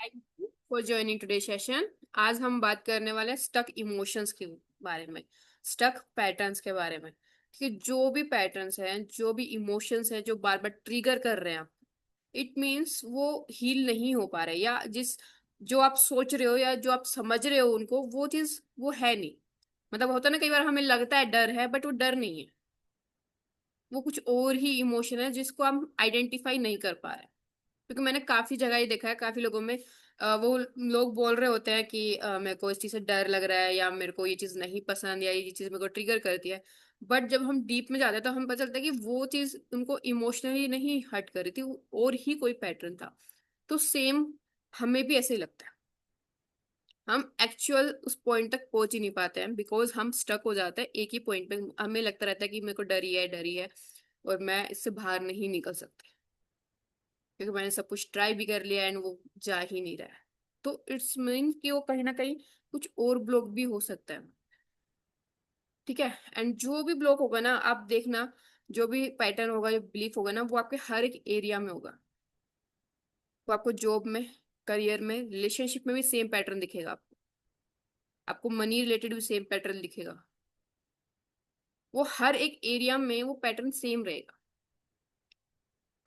Thank you for joining today session. आज हम बात करने वाले हैं स्टक इमोशंस के बारे में, स्टक पैटर्न्स के बारे में। कि जो भी पैटर्न्स हैं, जो भी इमोशंस हैं जो बार बार ट्रिगर कर रहे हैं आप, इट मीन्स वो हील नहीं हो पा रहे, या जिस जो आप सोच रहे हो या जो आप समझ रहे हो उनको, वो चीज वो है नहीं। मतलब होता है ना, कई बार हमें लगता है डर है, बट वो डर नहीं है। वो कुछ और ही इमोशन है जिसको हम आइडेंटिफाई नहीं कर पा रहे। क्योंकि मैंने काफी जगह ये देखा है, काफी लोगों में वो लोग बोल रहे होते हैं कि मेरे को इस चीज से डर लग रहा है, या मेरे को ये चीज नहीं पसंद, या ये चीज मेरे को ट्रिगर करती है। बट जब हम डीप में जाते हैं तो हमें पता चलता है कि वो चीज उनको इमोशनली नहीं हर्ट कर रही थी, और ही कोई पैटर्न था। तो सेम हमें भी ऐसे ही लगता है। हम एक्चुअल उस पॉइंट तक पहुंच ही नहीं पाते हैं, बिकॉज हम स्टक हो जाते हैं एक ही पॉइंट पे। हमें लगता रहता है कि मेरे को डर ही है और मैं इससे बाहर नहीं निकल सकती, क्योंकि मैंने सब कुछ ट्राई भी कर लिया एंड वो जा ही नहीं रहा है। तो इट्स मीन कि वो कहीं ना कहीं कुछ और ब्लॉक भी हो सकता है। ठीक है। एंड जो भी ब्लॉक होगा ना, आप देखना, जो भी पैटर्न होगा, जो बिलीफ होगा ना, वो आपके हर एक एरिया में होगा। वो आपको जॉब में, करियर में, रिलेशनशिप में भी सेम पैटर्न दिखेगा आपको। आपको मनी रिलेटेड भी सेम पैटर्न दिखेगा। वो हर एक एरिया में वो पैटर्न सेम रहेगा।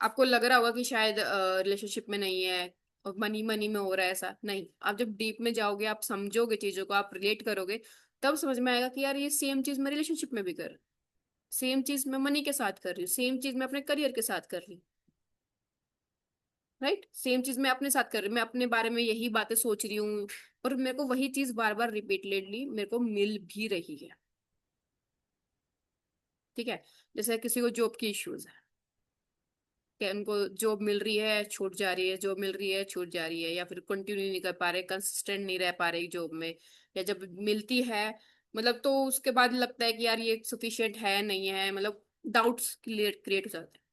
आपको लग रहा होगा कि शायद रिलेशनशिप में नहीं है और मनी मनी में हो रहा है, ऐसा नहीं। आप जब डीप में जाओगे, आप समझोगे चीजों को, आप रिलेट करोगे, तब समझ में आएगा कि यार ये सेम चीज मैं रिलेशनशिप में भी कर रही हूँ, सेम चीज मैं मनी के साथ कर रही हूँ, सेम चीज मैं अपने करियर के साथ कर रही हूँ। राइट, सेम चीज मैं अपने साथ कर रही हूँ, मैं अपने बारे में यही बातें सोच रही हूँ, और मेरे को वही चीज बार बार रिपीटेडली मेरे को मिल भी रही है। ठीक है। जैसे किसी को जॉब की इश्यूज है, कि उनको जॉब मिल रही है छूट जा रही है, जॉब मिल रही है छूट जा रही है, या फिर कंटिन्यू नहीं कर पा रहे, कंसिस्टेंट नहीं रह पा रहे जॉब में, या जब मिलती है मतलब तो उसके बाद लगता है कि यार ये सफिशिएंट है नहीं है, मतलब डाउट्स क्रिएट क्रिएट हो जाते हैं।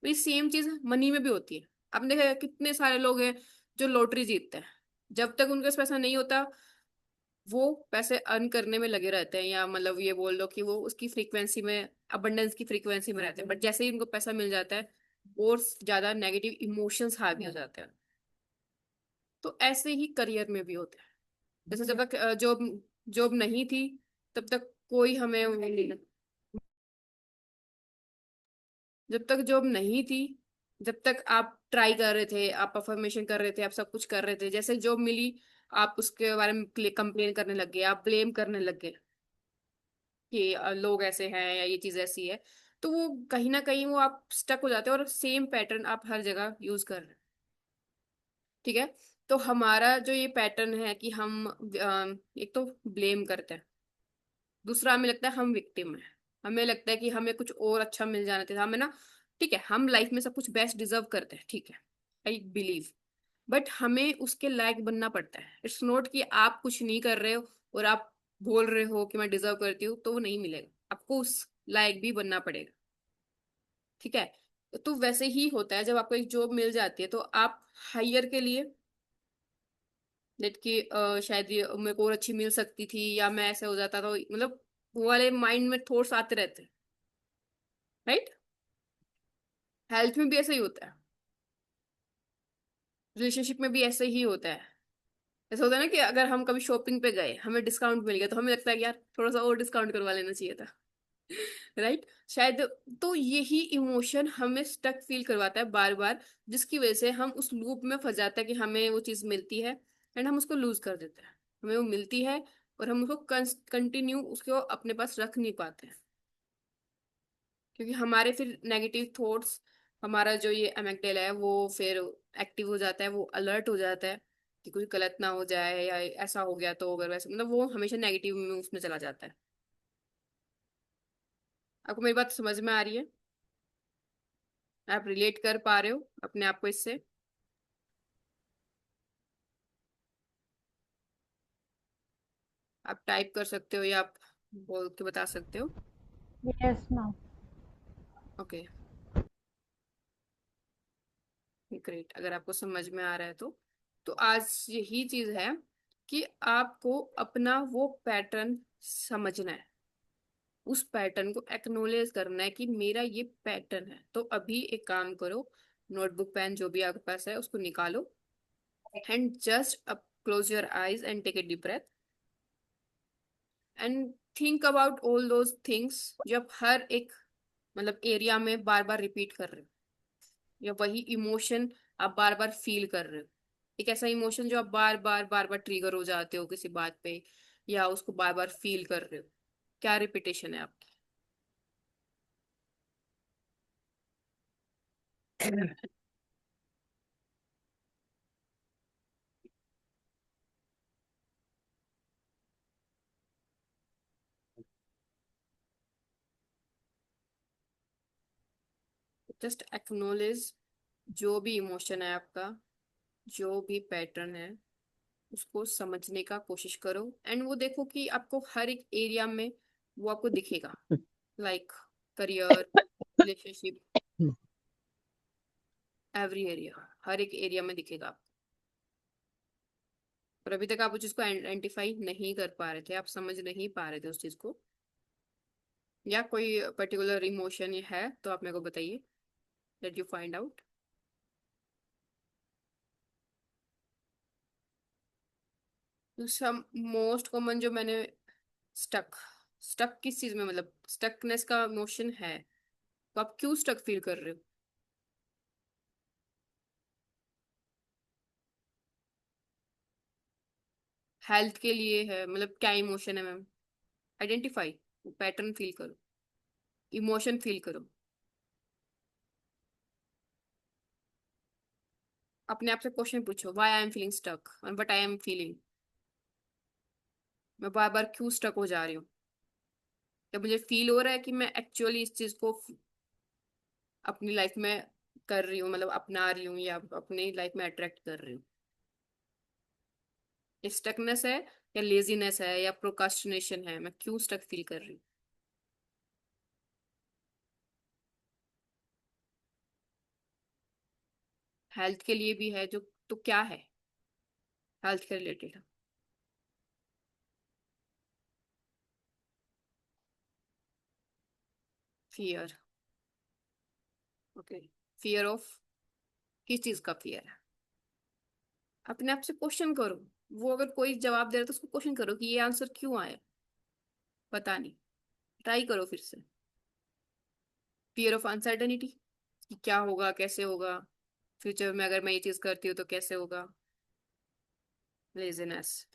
वही सेम चीज मनी में भी होती है। आपने देखा है कितने सारे लोग हैं जो लॉटरी जीतते हैं, जब तक उनके पास पैसा नहीं होता वो पैसे अर्न करने में लगे रहते हैं, या मतलब ये बोल लो कि वो उसकी फ्रीक्वेंसी में, अबंडेंस की फ्रीक्वेंसी में रहते हैं। बट जैसे ही उनको पैसा मिल जाता है, और ज्यादा नेगेटिव इमोशंस हावी हो जाते हैं। तो ऐसे ही करियर में भी होता है। जैसे जब तक जॉब जॉब नहीं थी, तब तक कोई हमें जब तक जॉब नहीं थी, जब तक आप ट्राई कर रहे थे, आप अफर्मेशन कर रहे थे, आप सब कुछ कर रहे थे, जैसे जॉब मिली आप उसके बारे में कंप्लेन करने लग गए, आप ब्लेम करने लग गए कि लोग ऐसे हैं या ये चीज ऐसी है। तो वो कहीं ना कहीं वो आप स्टक हो जाते हैं, और सेम पैटर्न आप हर जगह यूज कर रहे हैं। ठीक है। तो हमारा जो ये पैटर्न है कि हम एक तो ब्लेम करते हैं, दूसरा हमें लगता है हम विक्टिम है, हमें लगता है कि हमें कुछ और अच्छा मिल जाना चाहिए हमें ना। ठीक है, हम लाइफ में सब कुछ बेस्ट डिजर्व करते हैं, ठीक है, आई बिलीव। बट हमें उसके लायक बनना पड़ता है। इट्स नॉट कि आप कुछ नहीं कर रहे हो और आप बोल रहे हो कि मैं डिजर्व करती हूँ, तो वो नहीं मिलेगा, आपको उस लायक भी बनना पड़ेगा। ठीक है। तो वैसे ही होता है, जब आपको एक जॉब मिल जाती है तो आप हायर के लिए, लेट कि शायद ये मेरे को और अच्छी मिल सकती थी, या मैं ऐसे हो जाता तो मतलब वो वाले माइंड में थॉट्स आते रहते हैं। राइट। हेल्थ में भी ऐसा ही होता है, रिलेशनशिप में भी ऐसे ही होता है। ऐसा होता है ना कि अगर हम कभी शॉपिंग पे गए, हमें डिस्काउंट मिल गया, तो हमें लगता है कि यार थोड़ा सा और डिस्काउंट करवा लेना चाहिए था। राइट। शायद। तो यही इमोशन हमें स्टक फील करवाता है बार बार, जिसकी वजह से हम उस लूप में फंस जाते हैं कि हमें वो चीज मिलती है एंड हम उसको लूज कर देते हैं। हमें वो मिलती है और हम उसको कंटिन्यू उसको अपने पास रख नहीं पाते हैं, क्योंकि हमारे फिर नेगेटिव थॉट्स, हमारा जो ये एमेक्डेला है वो फिर एक्टिव हो जाता है, वो अलर्ट हो जाता है कि कुछ गलत ना हो जाए, या ऐसा हो गया तो, अगर वैसे मतलब वो हमेशा नेगेटिव में उसमें चला जाता है। आपको मेरी बात समझ में आ रही है? आप रिलेट कर पा रहे हो अपने आप को इससे? आप टाइप कर सकते हो, या आप बोल के बता सकते हो। Yes, ma'am. Okay, great. अगर आपको समझ में आ रहा है तो आज यही चीज है कि आपको अपना वो पैटर्न समझना है, उस पैटर्न को एक्नोलेज करना है कि मेरा ये पैटर्न है। तो अभी एक काम करो, नोटबुक पेन जो भी आपके पास है उसको निकालो, and just close your eyes and take a deep breath and think about all those things जो आप हर एक मतलब एरिया में बार बार रिपीट कर रहे हो, या वही इमोशन आप बार बार फील कर रहे हो। एक ऐसा इमोशन जो आप बार बार ट्रिगर हो जाते हो किसी बात पे, या उसको बार बार फील कर रहे हो। क्या रिपीटेशन है आपकी? जस्ट एक्नोलेज जो भी इमोशन है आपका, जो भी पैटर्न है, उसको समझने का कोशिश करो। एंड वो देखो कि आपको हर एक एरिया में वो आपको दिखेगा। Like career, relationship, every area, हर एक एरिया में दिखेगा आपको। और अभी तक आप उस चीज को आइडेंटिफाई नहीं कर पा रहे थे, आप समझ नहीं पा रहे थे उस चीज को, या कोई पर्टिकुलर इमोशन है तो आप मेरे को बताइए, let you find out. Most common जो मैंने, स्टक, स्टक किस चीज में, मतलब स्टकनेस का इमोशन है, तो आप क्यों स्टक फील कर रहे हो? हेल्थ के लिए है, मतलब क्या इमोशन है मैम? आइडेंटिफाई, पैटर्न फील करो, इमोशन फील करो। अपने आप से क्वेश्चन पूछो, why I am feeling stuck और व्हाट आई एम फीलिंग। मैं बार बार क्यों स्टक हो जा रही हूँ? क्या मुझे फील हो रहा है कि मैं एक्चुअली इस चीज को अपनी लाइफ में कर रही हूँ, मतलब अपना रही हूँ, या अपनी लाइफ में अट्रैक्ट कर रही हूँ? ये स्टकनेस है, या लेजीनेस है, या प्रोकास्टिनेशन है? मैं क्यों स्टक फील कर रही हूँ? हेल्थ के लिए भी है जो, तो क्या है हेल्थ के related? Fear. Okay, fear of, किस चीज का फियर है? अपने आप से क्वेश्चन करो। वो अगर कोई जवाब दे रहा है तो उसको क्वेश्चन करो कि ये आंसर क्यों आया, पता नहीं, ट्राई करो फिर से। फियर ऑफ अनसर्टेनिटी, कि क्या होगा, कैसे होगा, फ्यूचर में अगर मैं ये चीज करती हूँ तो कैसे होगा। Laziness.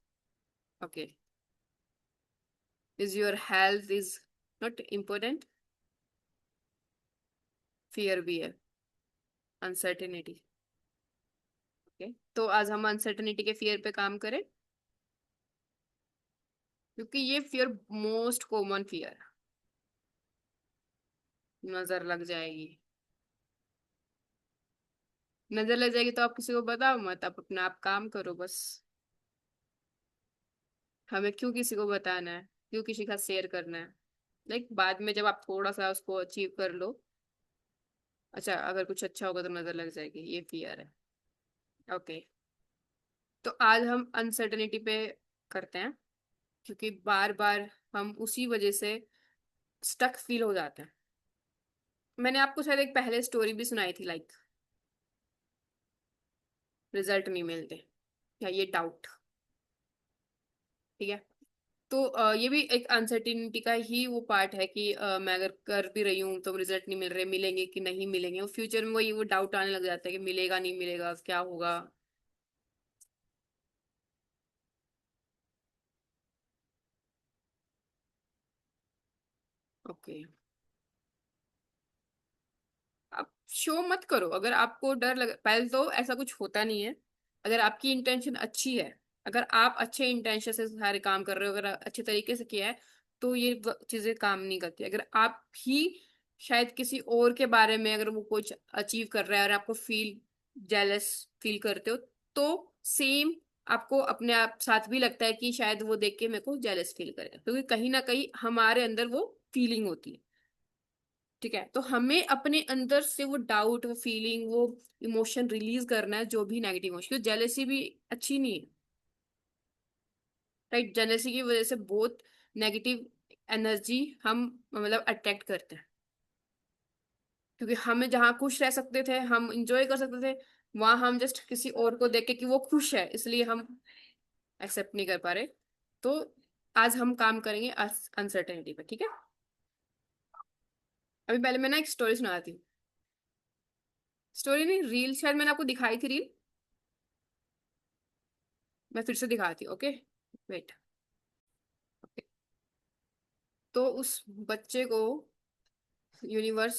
Okay, is your health is not important? Fear भी है, अनसर्टेनिटी। ओके, तो आज हम अनसर्टेनिटी के फियर पे काम करें, क्योंकि ये फियर मोस्ट कॉमन फियर है। नजर लग जाएगी, नजर लग जाएगी तो आप किसी को बताओ मत, आप अपना आप काम करो बस। हमें क्यों किसी को बताना है, क्यों किसी का शेयर करना है? लाइक बाद में जब आप थोड़ा सा उसको अचीव कर लो, अच्छा अगर कुछ अच्छा होगा तो नजर लग जाएगी, ये फियर है। ओके, तो आज हम अनसर्टेनिटी पे करते हैं, क्योंकि बार बार हम उसी वजह से स्टक फील हो जाते हैं। मैंने आपको शायद एक पहले स्टोरी भी सुनाई थी, लाइक रिजल्ट नहीं मिलते, या ये डाउट। ठीक है, तो ये भी एक अनसर्टिनिटी का ही वो पार्ट है कि मैं अगर कर भी रही हूँ तो रिजल्ट नहीं मिल रहे, मिलेंगे कि नहीं मिलेंगे, और फ्यूचर में वही वो डाउट आने लग जाता है कि मिलेगा नहीं मिलेगा, क्या होगा। ओके, आप शो मत करो अगर आपको डर लग, पहले तो ऐसा कुछ होता नहीं है। अगर आपकी इंटेंशन अच्छी है, अगर आप अच्छे इंटेंशन से सारे काम कर रहे हो, अगर अच्छे तरीके से किया है, तो ये चीजें काम नहीं करती। अगर आप ही शायद किसी और के बारे में अगर वो कुछ अचीव कर रहा है और आपको फील जेलस फील करते हो, तो सेम आपको अपने आप साथ भी लगता है कि शायद वो देख के मेरे को जेलस फील करेगा, क्योंकि कहीं ना कहीं हमारे अंदर वो फीलिंग होती है। ठीक है, तो हमें अपने अंदर से वो डाउट, वो फीलिंग, वो इमोशन रिलीज करना है, जो भी नेगेटिव इमोशन, क्योंकि जेलेसी भी अच्छी नहीं है। राइट, जेलेसी की वजह से बहुत नेगेटिव एनर्जी हम मतलब अट्रैक्ट करते हैं, क्योंकि हमें जहाँ खुश रह सकते थे, हम इंजॉय कर सकते थे, वहां हम जस्ट किसी और को देख के कि वो खुश है इसलिए हम एक्सेप्ट नहीं कर पा रहे। तो आज हम काम करेंगे अनसर्टेनिटी पे, ठीक है। अभी पहले मैं ना एक स्टोरी सुनाती हूँ। स्टोरी नहीं, रील शायद मैंने आपको दिखाई थी रील। मैं फिर से दिखाती हूँ, ओके। वेट। तो उस बच्चे को यूनिवर्स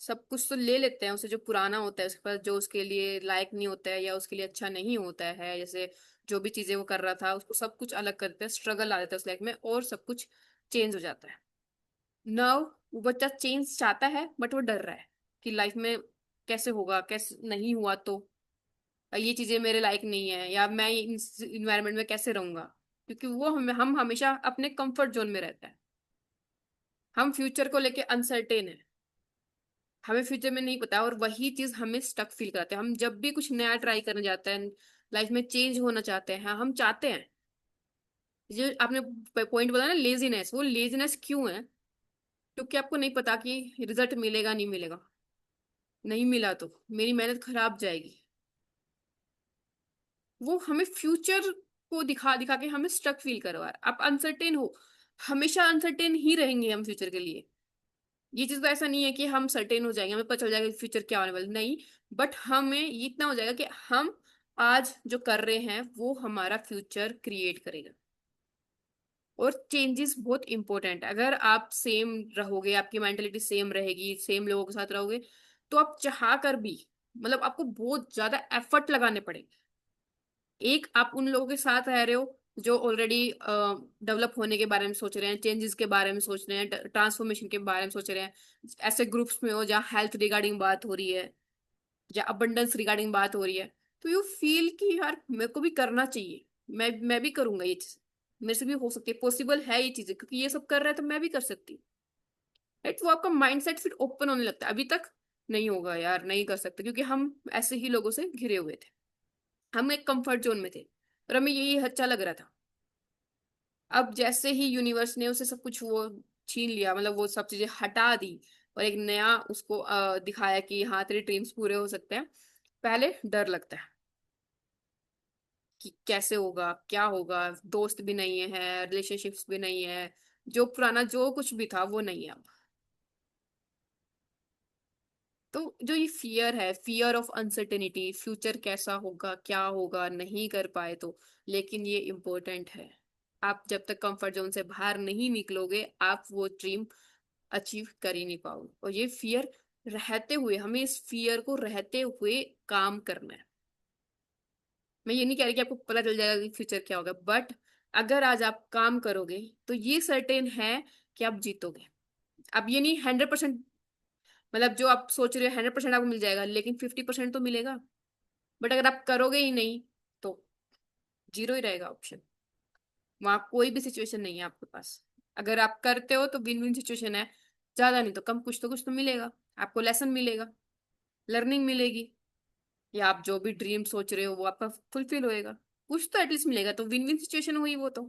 सब कुछ तो ले लेते हैं उसे, जो पुराना होता है उसके पास, जो उसके लिए लायक नहीं होता है या उसके लिए अच्छा नहीं होता है, जैसे जो भी चीजें वो कर रहा था उसको सब कुछ अलग कर देते हैं, स्ट्रगल आ जाता है उस लाइफ में और सब कुछ चेंज हो जाता है। नाउ वो बच्चा चेंज चाहता है बट वो डर रहा है कि लाइफ में कैसे होगा, कैसे नहीं हुआ तो ये चीजें मेरे लायक नहीं है, या मैं इस इन्वायरमेंट में कैसे रहूंगा। क्योंकि वो हम हमेशा अपने कंफर्ट जोन में रहता है। हम फ्यूचर को लेके अनसर्टेन है, हमें फ्यूचर में नहीं पता, और वही चीज हमें स्टक फील कराते हैं। हम जब भी कुछ नया ट्राई करने जाते हैं, लाइफ में चेंज होना चाहते हैं, हम चाहते हैं। जो आपने पॉइंट बोला ना लेजीनेस, वो लेजीनेस क्यों है? क्योंकि आपको नहीं पता कि रिजल्ट मिलेगा नहीं मिलेगा। नहीं मिला तो मेरी मेहनत खराब जाएगी। वो हमें फ्यूचर को दिखा दिखा के हमें स्टक फील करवा रहा है। आप अनसर्टेन हो, हमेशा अनसर्टेन ही रहेंगे हम फ्यूचर के लिए। ये चीज तो ऐसा नहीं है कि हम सर्टेन हो जाएंगे, हमें पता चल जाएगा फ्यूचर क्या होने वाला, नहीं। बट हमें ये इतना हो जाएगा कि हम आज जो कर रहे हैं वो हमारा फ्यूचर क्रिएट करेगा। और चेंजेस बहुत इंपॉर्टेंट है। अगर आप सेम रहोगे, आपकी मेंटेलिटी सेम रहेगी, सेम लोगों के साथ रहोगे, तो आप चाह कर भी, मतलब आपको बहुत ज्यादा एफर्ट लगाने पड़ेंगे। एक आप उन लोगों के साथ रह रहे हो जो ऑलरेडी डेवलप होने के बारे में सोच रहे हैं, चेंजेस के बारे में सोच रहे हैं, ट्रांसफॉर्मेशन के बारे में सोच रहे हैं। ऐसे ग्रुप्स में हो जहाँ हेल्थ रिगार्डिंग बात हो रही है, जहाँ अबंडेंस रिगार्डिंग बात हो रही है, तो यू फील कि यार मेरे को भी करना चाहिए। मैं भी करूंगा ये चीज, मेरे से भी हो सकती है, पॉसिबल है ये चीजें, क्योंकि ये सब कर रहा है तो मैं भी कर सकती हूँ। राइट, वो आपका माइंडसेट फिर ओपन होने लगता है। अभी तक नहीं होगा यार, नहीं कर सकते, क्योंकि हम ऐसे ही लोगों से घिरे हुए थे, हम एक कंफर्ट जोन में थे और हमें यही अच्छा लग रहा था। अब जैसे ही यूनिवर्स ने उसे सब कुछ वो छीन लिया, मतलब वो सब चीजें हटा दी और एक नया उसको दिखाया कि हाँ तेरे ड्रीम्स पूरे हो सकते हैं, पहले डर लगता है कि कैसे होगा, क्या होगा। दोस्त भी नहीं है, रिलेशनशिप्स भी नहीं है, जो पुराना जो कुछ भी था वो नहीं है अब। तो जो ये फियर है, फियर ऑफ अनसर्टेनिटी, फ्यूचर कैसा होगा, क्या होगा, नहीं कर पाए तो, लेकिन ये इम्पोर्टेंट है। आप जब तक कंफर्ट जोन से बाहर नहीं निकलोगे आप वो ड्रीम अचीव कर ही नहीं पाओगे। और ये फियर रहते हुए, हमें इस फियर को रहते हुए काम करना है। मैं ये नहीं कह रही कि आपको पता चल जाएगा कि फ्यूचर क्या होगा, बट अगर आज आप काम करोगे तो ये सर्टेन है कि आप जीतोगे। अब ये नहीं 100%, मतलब जो आप सोच रहे हो 100% आपको मिल जाएगा, लेकिन 50% तो मिलेगा। बट अगर आप करोगे ही नहीं तो जीरो ही रहेगा ऑप्शन। वहां कोई भी सिचुएशन नहीं है आपके पास। अगर आप करते हो तो विन विन सिचुएशन है, ज्यादा नहीं तो कम, कुछ तो मिलेगा। आपको लेसन मिलेगा, लर्निंग मिलेगी, या आप जो भी ड्रीम सोच रहे हो वो आपका फुलफिल होएगा। कुछ तो एटलीस्ट मिलेगा, तो विन विन सिचुएशन हुई वो तो।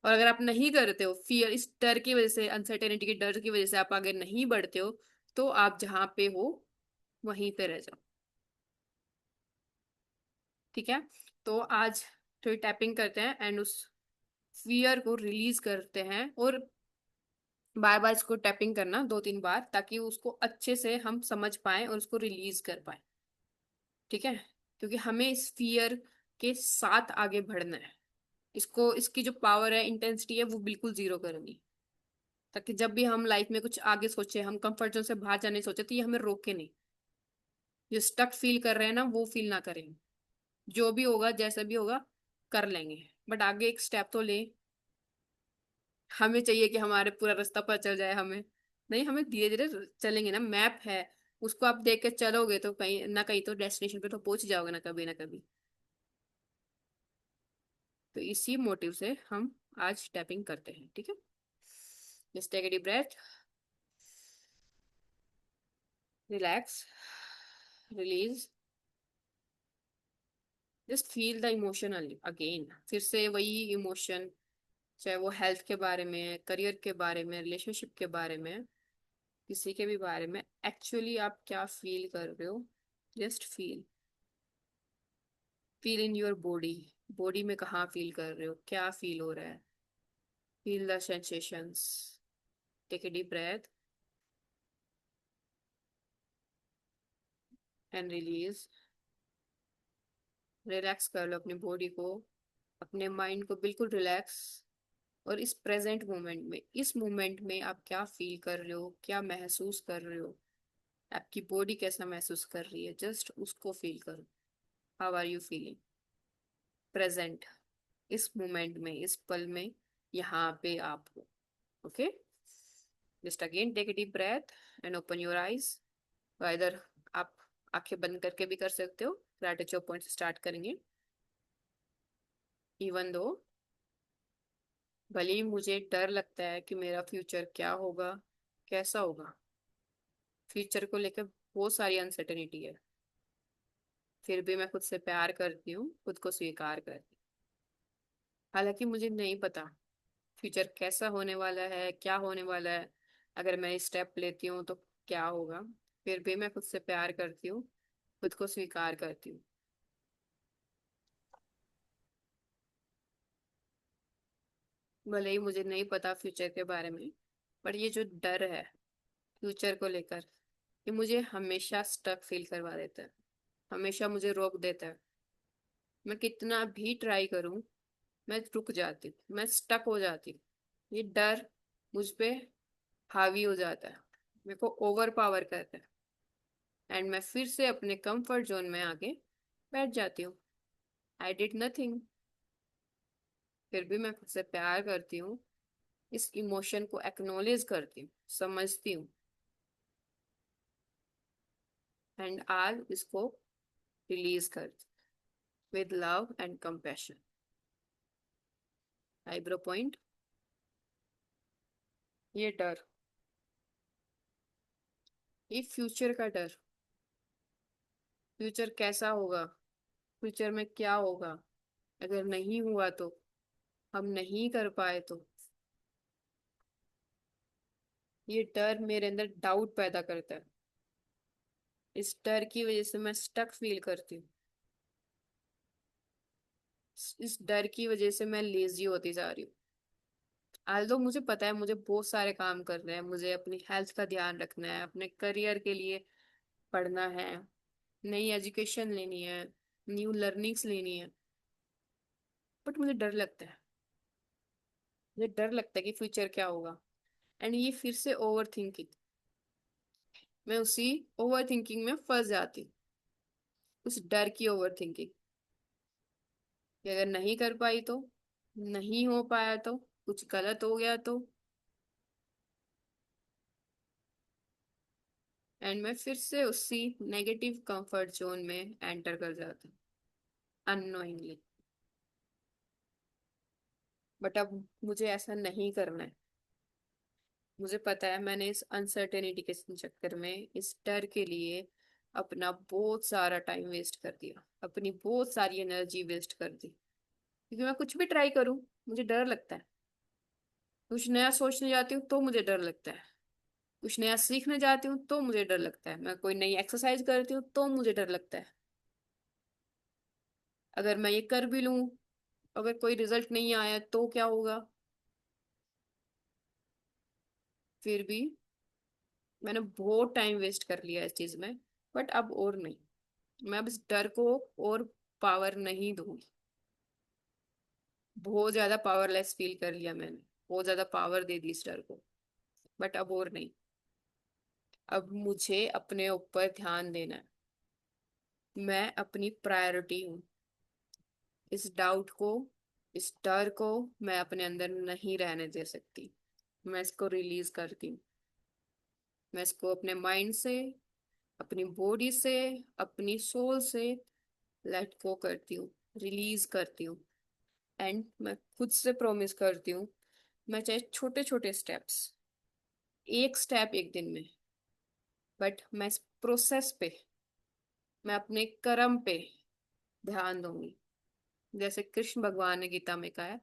और अगर आप नहीं करते हो, फियर, इस डर की वजह से, अनसर्टेनिटी के डर की वजह से आप आगे नहीं बढ़ते हो, तो आप जहां पे हो वहीं पे रह जाओ। ठीक है। तो आज थोड़ी टैपिंग करते हैं एंड उस फियर को रिलीज करते हैं, और बार बार इसको टैपिंग करना 2-3 बार, ताकि उसको अच्छे से हम समझ पाए और उसको रिलीज कर पाए। ठीक है। क्योंकि हमें इस फियर के साथ आगे बढ़ना है। इसको, इसकी जो पावर है, इंटेंसिटी है, वो बिल्कुल जीरो करनी, ताकि जब भी हम लाइफ में कुछ आगे सोचे, हम कंफर्ट जोन से बाहर जाने सोचे, तो ये हमें रोके नहीं। जो स्टक फील कर रहे हैं ना वो फील ना करें। जो भी होगा जैसा भी होगा कर लेंगे, बट आगे एक स्टेप तो ले। हमें चाहिए कि हमारे पूरा रास्ता पता चल जाए हमें, नहीं, हमें धीरे धीरे चलेंगे ना, मैप है, उसको आप देख के चलोगे तो कहीं ना कहीं तो डेस्टिनेशन पे तो पहुंच ही जाओगे ना, कभी ना कभी। तो इसी मोटिव से हम आज टैपिंग करते हैं, ठीक है। Just take a deep breath, relax, release, just feel the emotion again, फिर से वही इमोशन, चाहे वो हेल्थ के बारे में, करियर के बारे में, रिलेशनशिप के बारे में, किसी के भी बारे में, एक्चुअली आप क्या फील कर रहे हो, just feel. Feel in your body. Body में कहाँ फील कर रहे हो, क्या फील हो रहा है? Feel the sensations. Take a deep breath and release. Relax कर लो अपनी बॉडी को, अपने माइंड को बिल्कुल रिलैक्स। और इस प्रेजेंट मोमेंट में, इस मोमेंट में आप क्या फील कर रहे हो, क्या महसूस कर रहे हो, आपकी बॉडी कैसा महसूस कर रही है, जस्ट उसको फील करो। How are you feeling present, इस मोमेंट में, इस पल में, यहाँ पे आप हो। Okay, just again take a deep breath and open your eyes. इधर आप आंखें बंद करके भी कर सकते हो। ग्रेटिट्यूड पॉइंट से स्टार्ट करेंगे। इवन दो, भले ही मुझे डर लगता है कि मेरा फ्यूचर क्या होगा, कैसा होगा, फ्यूचर को लेकर बहुत सारी अनसर्टेनिटी है, फिर भी मैं खुद से प्यार करती हूँ, खुद को स्वीकार करती हूँ। हालांकि मुझे नहीं पता फ्यूचर कैसा होने वाला है, क्या होने वाला है, अगर मैं स्टेप लेती हूँ तो क्या होगा, फिर भी मैं खुद से प्यार करती हूँ, खुद को स्वीकार करती हूँ। भले ही मुझे नहीं पता फ्यूचर के बारे में, पर ये जो डर है फ्यूचर को लेकर, ये मुझे हमेशा स्टक फील करवा देता है, हमेशा मुझे रोक देता है। मैं कितना भी ट्राई करूं, मैं रुक जाती हूँ, मैं स्टक हो जाती हूँ। ये डर मुझ पे हावी हो जाता है, मेरे को ओवर पावर करता है, एंड मैं फिर से अपने कंफर्ट जोन में आके बैठ जाती हूँ। आई डिड नथिंग, फिर भी मैं खुद से प्यार करती हूँ, इस इमोशन को एक्नॉलेज करती हूँ, समझती हूँ, एंड आज इसको रिलीज करती हूँ with love and compassion. Eyebrow point. ये डर, ये फ्यूचर का डर, फ्यूचर कैसा होगा, फ्यूचर में क्या होगा, अगर नहीं हुआ तो, हम नहीं कर पाए तो, ये डर मेरे अंदर डाउट पैदा करता है। इस डर की वजह से मैं स्टक फील करती हूँ, इस डर की वजह से मैं लेजी होती जा रही हूँ। आल्दो मुझे पता है मुझे बहुत सारे काम करने हैं, मुझे अपनी हेल्थ का ध्यान रखना है, अपने करियर के लिए पढ़ना है, नई एजुकेशन लेनी है, न्यू लर्निंग्स लेनी है, बट मुझे डर लगता है। मुझे डर लगता है कि फ्यूचर क्या होगा, एंड ये फिर से ओवर थिंकिंग, मैं उसी ओवर थिंकिंग में फंस जाती हूँ, उस डर की ओवर थिंकिंग कि अगर नहीं कर पाई तो, नहीं हो पाया तो, कुछ गलत हो गया तो, एंड मैं फिर से उसी नेगेटिव कंफर्ट जोन में एंटर कर जाती हूँ अननोइंगली। बट अब मुझे ऐसा नहीं करना है। मुझे पता है मैंने इस अनसर्टेनिटी के चक्कर में, इस डर के लिए अपना बहुत सारा टाइम वेस्ट कर दिया, अपनी बहुत सारी एनर्जी वेस्ट कर दी, क्योंकि मैं कुछ भी ट्राई करूं मुझे डर लगता है। कुछ नया सोचने जाती हूँ तो मुझे डर लगता है, कुछ नया सीखने जाती हूँ तो मुझे डर लगता है, मैं कोई नई एक्सरसाइज करती हूँ तो मुझे डर लगता है। अगर मैं ये कर भी लूं, अगर कोई रिजल्ट नहीं आया तो क्या होगा? फिर भी मैंने बहुत टाइम वेस्ट कर लिया इस चीज में, बट अब और नहीं, मैं अब इस डर को और पावर नहीं दूंगी। बहुत ज्यादा पावरलेस फील कर लिया मैंने, बहुत ज्यादा पावर दे दी इस डर को, बट अब और नहीं। अब मुझे अपने ऊपर ध्यान देना है, मैं अपनी प्रायोरिटी हूँ। इस डाउट को, इस डर को मैं अपने अंदर नहीं रहने दे सकती, मैं इसको रिलीज करती हूँ। मैं इसको अपने माइंड से, अपनी बॉडी से, अपनी सोल से लेट गो करती हूँ, रिलीज करती हूँ, एंड मैं खुद से प्रॉमिस करती हूँ, मैं चाहे छोटे छोटे स्टेप्स, एक स्टेप एक दिन में, बट मैं इस प्रोसेस पे, मैं अपने कर्म पे ध्यान दूंगी। जैसे कृष्ण भगवान ने गीता में कहा है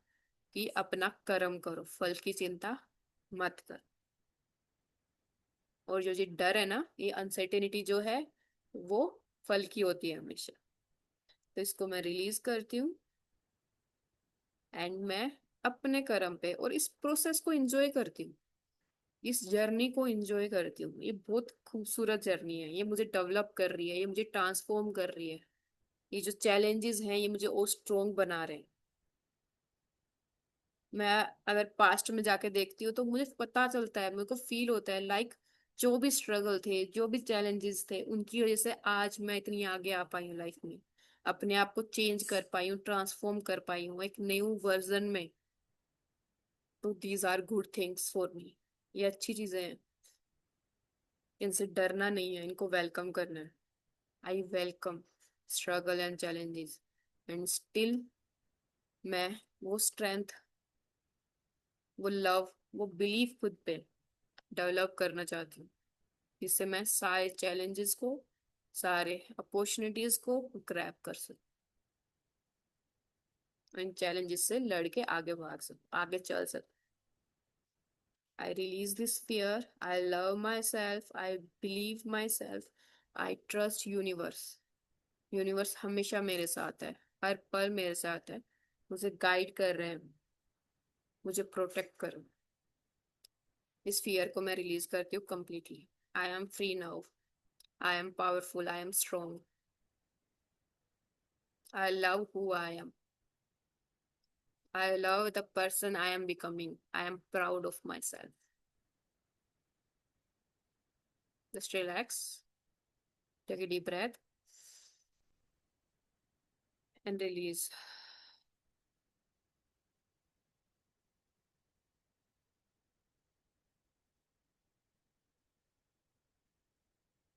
कि अपना कर्म करो, फल की चिंता मत कर। और जो ये डर है ना, ये अनसर्टेनिटी जो है, वो फल की होती है हमेशा। तो इसको मैं रिलीज करती हूँ एंड मैं अपने कर्म पे और इस प्रोसेस को एंजॉय करती हूँ, इस जर्नी को एंजॉय करती हूँ। ये बहुत खूबसूरत जर्नी है, ये मुझे डेवलप कर रही है, ये मुझे ट्रांसफॉर्म कर रही है। ये जो चैलेंजेस हैं ये मुझे और स्ट्रोंग बना रहे हैं। मैं अगर पास्ट में जाके देखती हूँ तो मुझे पता चलता है, मेरे को फील होता है लाइक जो भी स्ट्रगल थे, जो भी चैलेंजेस थे, उनकी वजह से आज मैं इतनी आगे आ पाई हूँ लाइफ में। अपने आप को चेंज कर पाई हूँ, ट्रांसफॉर्म कर पाई हूँ एक न्यू वर्जन में। तो these are good things for me. ये अच्छी चीजें हैं, इनसे डरना नहीं है, इनको वेलकम करना है। I welcome struggle and challenges and still मैं वो स्ट्रेंथ, वो लव, वो बिलीफ खुद पे डेवलप करना चाहती हूँ, जिससे मैं सारे चैलेंजेस को, सारे अपॉर्चुनिटीज को ग्रैब कर सकूं, इन चैलेंजेस से लड़के आगे भाग सकूं, आगे चल सकूं। I release this fear, I love my self, I believe my self, I trust universe. Universe हमेशा मेरे साथ है, हर पल मेरे साथ है, मुझे गाइड कर रहे हैं, मुझे प्रोटेक्ट करो। इस फियर को मैं रिलीज करती हूँ completely. I am free now, I am powerful, I am strong, I love who I am, I love the person I am becoming. I am proud of myself. Just relax, take a deep breath, and release.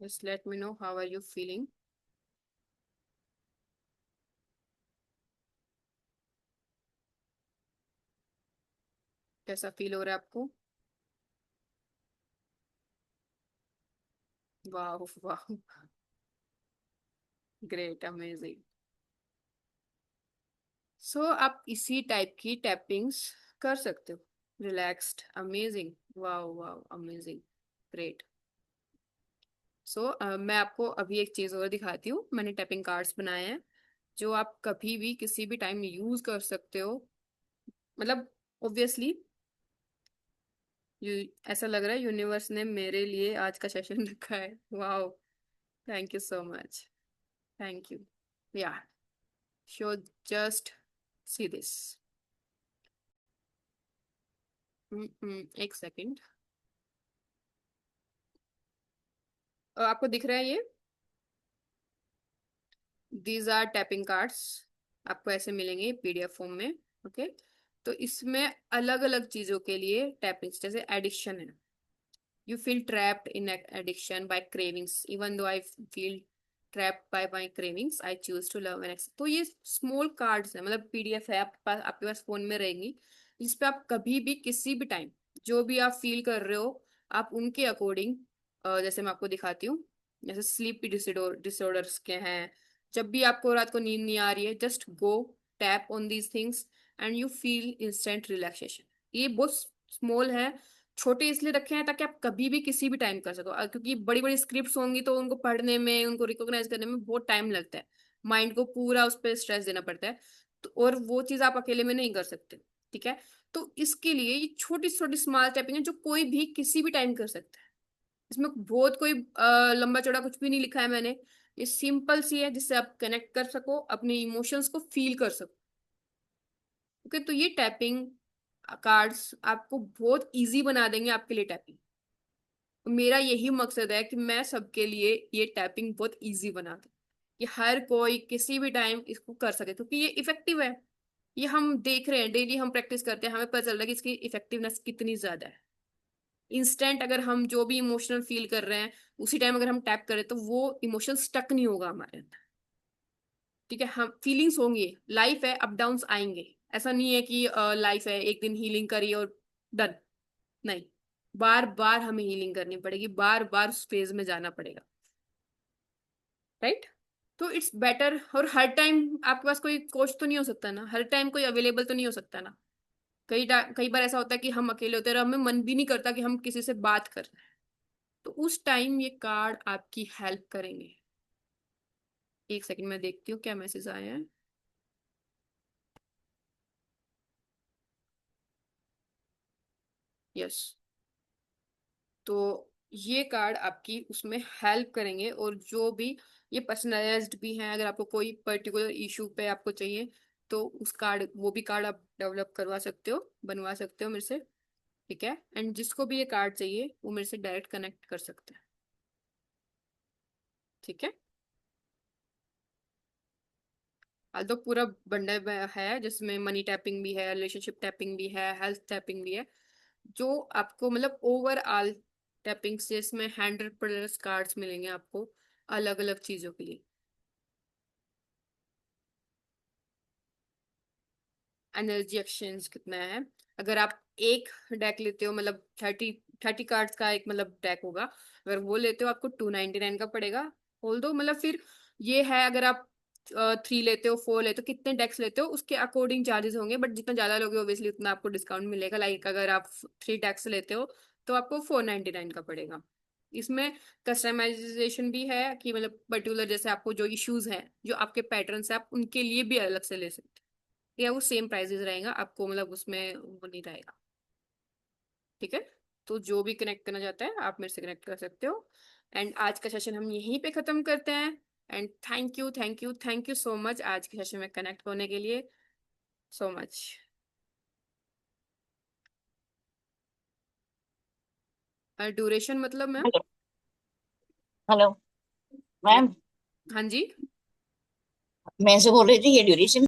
Just let me know how are you feeling. कैसा feel हो रहा है आपको? वाह वाह, great, amazing. सो आप इसी type की टैपिंग्स कर सकते हो। रिलैक्स्ड, अमेजिंग, वाह वाह, अमेजिंग, ग्रेट। मैं आपको अभी एक चीज और दिखाती हूँ। मैंने टैपिंग कार्ड्स बनाए हैं जो आप कभी भी किसी भी टाइम यूज कर सकते हो। मतलब ऑब्वियसली यू, ऐसा लग रहा है यूनिवर्स ने मेरे लिए आज का सेशन रखा है। Wow, thank you so much, thank you. या शो, जस्ट सी दिस। एक सेकेंड। आपको दिख रहा है ये? दीज आर टैपिंग कार्ड्स, आपको ऐसे मिलेंगे पीडीएफ फॉर्म में। ओके, तो इसमें अलग अलग चीजों के लिए टैपिंग्स, जैसे एडिक्शन है। You feel trapped in addiction by cravings. Even though I feel trapped by my cravings, I choose to love and accept. तो ये स्मॉल कार्ड्स है, मतलब पीडीएफ है आपके पास फोन में रहेंगी, जिस पे आप कभी भी किसी भी टाइम जो भी आप फील कर रहे हो, आप उनके अकॉर्डिंग, जैसे मैं आपको दिखाती हूँ, जैसे स्लीप डिसऑर्डर्स के हैं। जब भी आपको रात को नींद नहीं आ रही है, just go tap on these things and you feel instant relaxation. ये बहुत स्मॉल है, छोटे इसलिए रखे हैं ताकि आप कभी भी किसी भी टाइम कर सको। क्योंकि बड़ी बड़ी स्क्रिप्ट्स होंगी तो उनको पढ़ने में, उनको रिकॉग्नाइज करने में बहुत टाइम लगता है, माइंड को पूरा उस पर स्ट्रेस देना पड़ता है। तो और वो चीज आप अकेले में नहीं कर सकते, ठीक है? तो इसके लिए ये छोटी छोटी स्मॉल स्टेपिंग है जो कोई भी किसी भी टाइम कर सकता है। इसमें बहुत कोई लंबा चौड़ा कुछ भी नहीं लिखा है मैंने। ये सिंपल सी है जिससे आप कनेक्ट कर सको, अपने इमोशंस को फील कर सको। ओके, तो ये टैपिंग कार्ड्स आपको बहुत इजी बना देंगे आपके लिए टैपिंग। मेरा यही मकसद है कि मैं सबके लिए ये टैपिंग बहुत इजी बना दूं, कि हर कोई किसी भी टाइम इसको कर सके, क्योंकि ये इफेक्टिव है। ये हम देख रहे हैं, डेली हम प्रैक्टिस करते हैं, हमें पता चल रहा है कि इसकी इफेक्टिवनेस कितनी ज्यादा है। इंस्टेंट अगर हम जो भी इमोशनल फील कर रहे हैं उसी टाइम अगर हम टैप करें तो वो इमोशन स्टक नहीं होगा हमारे अंदर। ठीक है, हम फीलिंग्स होंगी, लाइफ है, अप डाउन्स आएंगे। ऐसा नहीं है कि लाइफ है एक दिन हीलिंग करी और डन। नहीं, बार बार हमें हीलिंग करनी पड़ेगी, बार बार उस फेज में जाना पड़ेगा, राइट? तो इट्स बेटर। और हर टाइम आपके पास कोई कोच तो नहीं हो सकता ना, हर टाइम कोई अवेलेबल तो नहीं हो सकता ना। कई बार ऐसा होता है कि हम अकेले होते हैं और हमें मन भी नहीं करता कि हम किसी से बात करें। तो उस टाइम ये कार्ड आपकी हेल्प करेंगे। एक सेकंड में देखती हूँ क्या मैसेज आया है। यस। तो ये कार्ड आपकी उसमें हेल्प करेंगे, और जो भी ये पर्सनलाइज्ड भी हैं, अगर आपको कोई पर्टिकुलर इशू पे आपको चाहिए तो उस कार्ड, वो भी कार्ड आप डेवलप करवा सकते हो, बनवा सकते हो मेरे से। ठीक है, एंड जिसको भी ये कार्ड चाहिए वो मेरे से डायरेक्ट कनेक्ट कर सकते हैं। ठीक है। तो पूरा बंडल है जिसमें मनी टैपिंग भी है, रिलेशनशिप टैपिंग भी है, हेल्थ टैपिंग भी है, जो आपको मतलब ओवरऑल टैपिंग से इसमें 100 प्लस कार्ड्स मिलेंगे आपको अलग अलग चीजों के लिए। एनर्जी एक्सचेंज कितना है? अगर आप एक डेक लेते हो, मतलब 30 कार्ड्स का एक मतलब डेक होगा, अगर वो लेते हो आपको 299 का पड़ेगा। बोल दो मतलब फिर ये है, अगर आप 3 लेते हो, 4 लेते हो, कितने डेक्स लेते हो उसके अकॉर्डिंग चार्जेस होंगे, बट जितना ज्यादा लोगे ऑब्वियसली उतना आपको डिस्काउंट मिलेगा। लाइक अगर आप 3 डेक्स लेते हो तो आपको 499 का पड़ेगा। इसमें कस्टमाइजेशन भी है कि मतलब पर्टिकुलर जैसे आपको जो इश्यूज हैं, जो आपके पैटर्न्स है, आप उनके लिए भी अलग से ले सकते हैं, या वो सेम प्राइजेस रहेगा आपको, मतलब उसमें वो नहीं रहेगा। ठीक है। तो जो भी कनेक्ट करना चाहता है आप मेरे से कनेक्ट कर सकते हो। एंड आज का सेशन हम यहीं पे खत्म करते हैं। And thank you, thank you, thank you so much आज के सेशन में कनेक्ट होने के लिए। So much. ड्यूरेशन मतलब मैम? हेलो। हेलो मतलब मैम। हाँ जी। मैं से बोल रही थी ये ड्यूरेशन